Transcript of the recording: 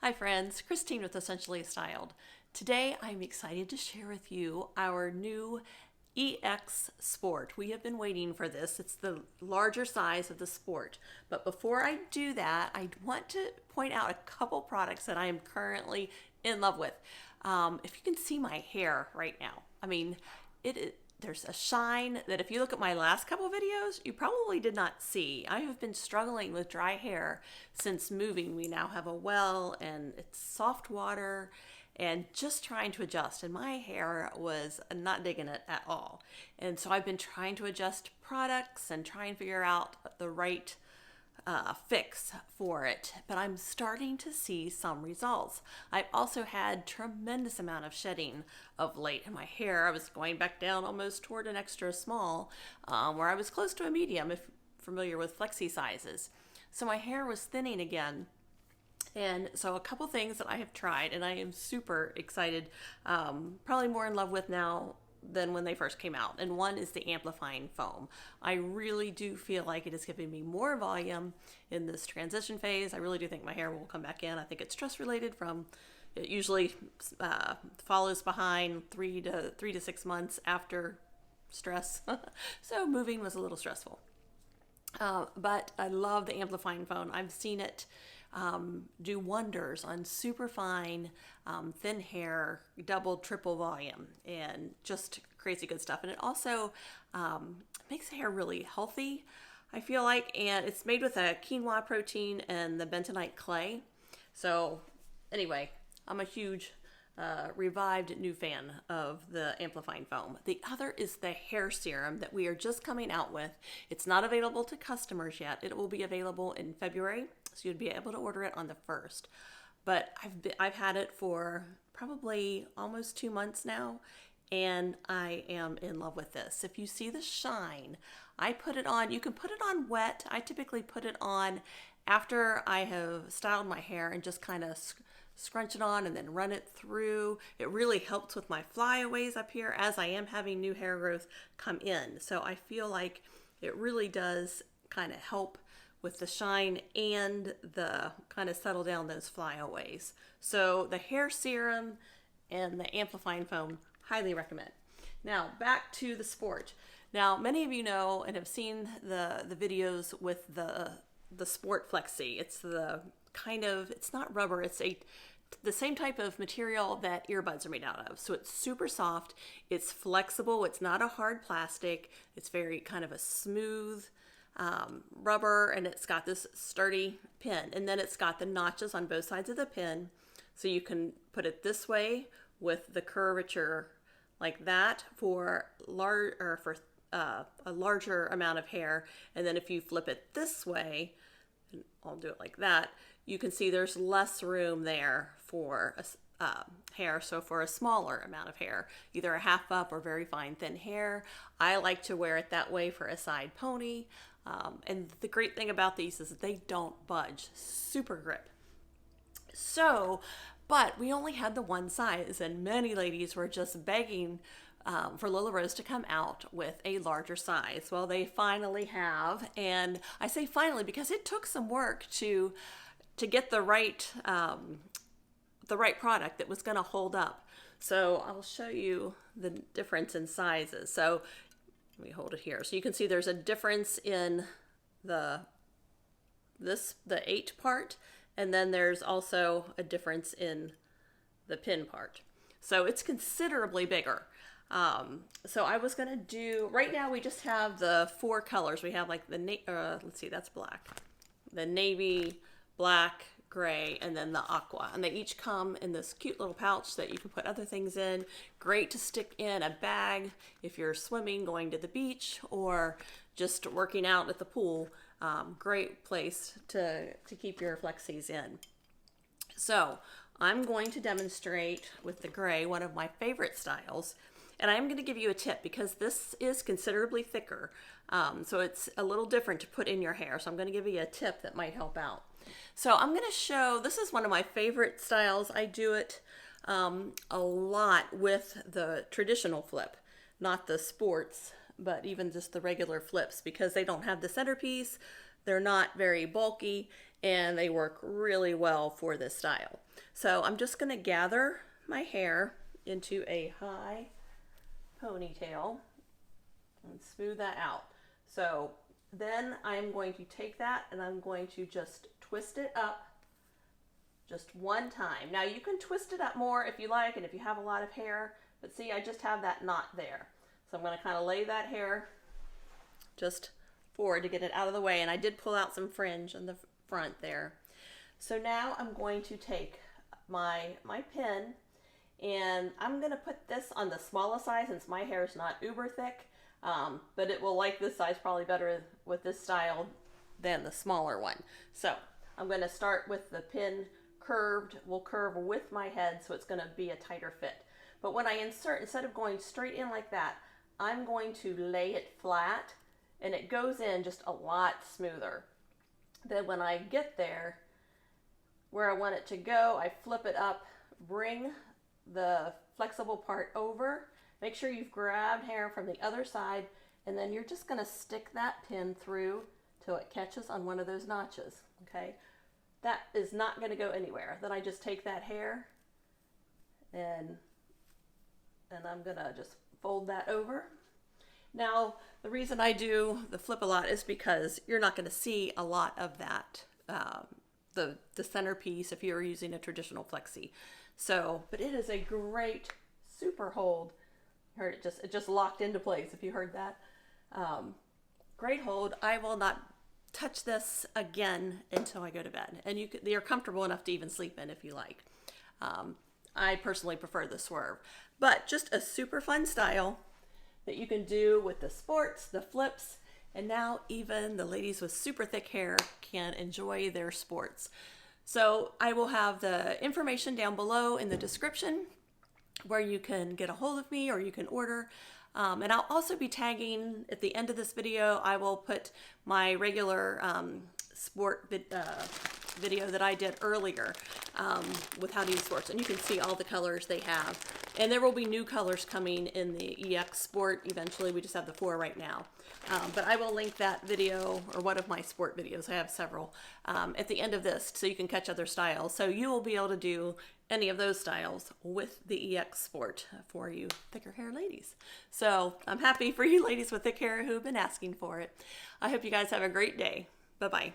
Hi friends, Christine with Essentially Styled. Today I'm excited to share with you our new EX Sport. We have been waiting for this. It's the larger size of the Sport. But before I do that, I want to point out a couple products that I am currently in love with. If you can see my hair right now, there's a shine that if you look at my last couple of videos, you probably did not see. I have been struggling with dry hair since moving. We now have a well and it's soft water and just trying to adjust. And my hair was not digging it at all. And so I've been trying to adjust products and try and figure out the right fix for it, but I'm starting to see some results. I've also had tremendous amount of shedding of late in my hair. I was going back down almost toward an extra small, where I was close to a medium, if familiar with flexi sizes. So my hair was thinning again. And so a couple things that I have tried and I am super excited, probably more in love with now than when they first came out. And one is the amplifying foam. I really do feel like it is giving me more volume in this transition phase. I really do think my hair will come back in. I think it's stress related from it usually follows behind 3 to 6 months after stress. So moving was a little stressful. But I love the amplifying foam. I've seen it do wonders on super fine, thin hair, double, triple volume, and just crazy good stuff. And it also makes the hair really healthy, I feel like, and it's made with a quinoa protein and the bentonite clay. So anyway, I'm a huge revived new fan of the amplifying foam. The other is the hair serum that we are just coming out with. It's not available to customers yet. It will be available in February, so you'd be able to order it on the 1st. But I've had it for probably almost 2 months now, and I am in love with this. If you see the shine, I put it on. You can put it on wet. I typically put it on after I have styled my hair and just kind of scrunch it on and then run it through. It really helps with my flyaways up here as I am having new hair growth come in. So I feel like it really does kind of help with the shine and the kind of settle down those flyaways. So the hair serum and the amplifying foam, highly recommend. Now back to the Sport. Now many of you know and have seen the videos with the Sport Flexi. It's the kind of, it's not rubber, it's the same type of material that earbuds are made out of. So it's super soft, it's flexible, it's not a hard plastic, it's very kind of a smooth rubber, and it's got this sturdy pin. And then it's got the notches on both sides of the pin, so you can put it this way with the curvature like that for a larger amount of hair. And then if you flip it this way, and I'll do it like that, you can see there's less room there for hair. So for a smaller amount of hair, either a half up or very fine thin hair, I like to wear it that way for a side pony. And the great thing about these is that they don't budge. Super grip. So, but we only had the one size, and many ladies were just begging for Lila Rose to come out with a larger size. Well, they finally have, and I say finally because it took some work to get the right product that was going to hold up. So I'll show you the difference in sizes. So let me hold it here. So you can see there's a difference in the 8 part, and then there's also a difference in the pin part. So it's considerably bigger. So I was gonna do, right now we just have the 4 colors. We have like let's see, that's black, the navy, black, gray, and then the aqua. And they each come in this cute little pouch that you can put other things in. Great to stick in a bag if you're swimming, going to the beach, or just working out at the pool. Great place to keep your flexis in. So I'm going to demonstrate with the gray, one of my favorite styles. And I'm going to give you a tip because this is considerably thicker. So it's a little different to put in your hair. So I'm going to give you a tip that might help out. So I'm going to show, this is one of my favorite styles. I do it a lot with the traditional flip, not the sports, but even just the regular flips, because they don't have the centerpiece. They're not very bulky, and they work really well for this style. So I'm just going to gather my hair into a high ponytail and smooth that out. So then I'm going to take that and I'm going to just twist it up just one time. Now you can twist it up more if you like and if you have a lot of hair, but see, I just have that knot there. So I'm going to kind of lay that hair just forward to get it out of the way, and I did pull out some fringe in the front there. So now I'm going to take my pin, and I'm going to put this on the smallest size since my hair is not uber thick, but it will like this size probably better with this style than the smaller one. So I'm going to start with the pin curved, will curve with my head, so it's going to be a tighter fit. But when I insert, instead of going straight in like that, I'm going to lay it flat, and it goes in just a lot smoother. Then when I get there where I want it to go, I flip it up, bring the flexible part over, make sure you've grabbed hair from the other side, and then you're just going to stick that pin through till it catches on one of those notches, okay? That is not going to go anywhere. Then I just take that hair and I'm going to just fold that over. Now, the reason I do the flip a lot is because you're not going to see a lot of that, the centerpiece if you're using a traditional flexi. So, but it is a great super hold. You heard it just locked into place if you heard that. Great hold. I will not touch this again until I go to bed. And you're comfortable enough to even sleep in if you like. I personally prefer the swerve. But just a super fun style that you can do with the sports, the flips, and now even the ladies with super thick hair can enjoy their sports. So I will have the information down below in the description where you can get a hold of me or you can order. And I'll also be tagging at the end of this video. I will put my regular sport video that I did earlier with how to use sports, and you can see all the colors they have. And there will be new colors coming in the EX Sport eventually. We just have the 4 right now. But I will link that video, or one of my sport videos, I have several, at the end of this so you can catch other styles. So you will be able to do any of those styles with the EX Sport for you thicker hair ladies. So I'm happy for you ladies with thick hair who have been asking for it. I hope you guys have a great day. Bye-bye.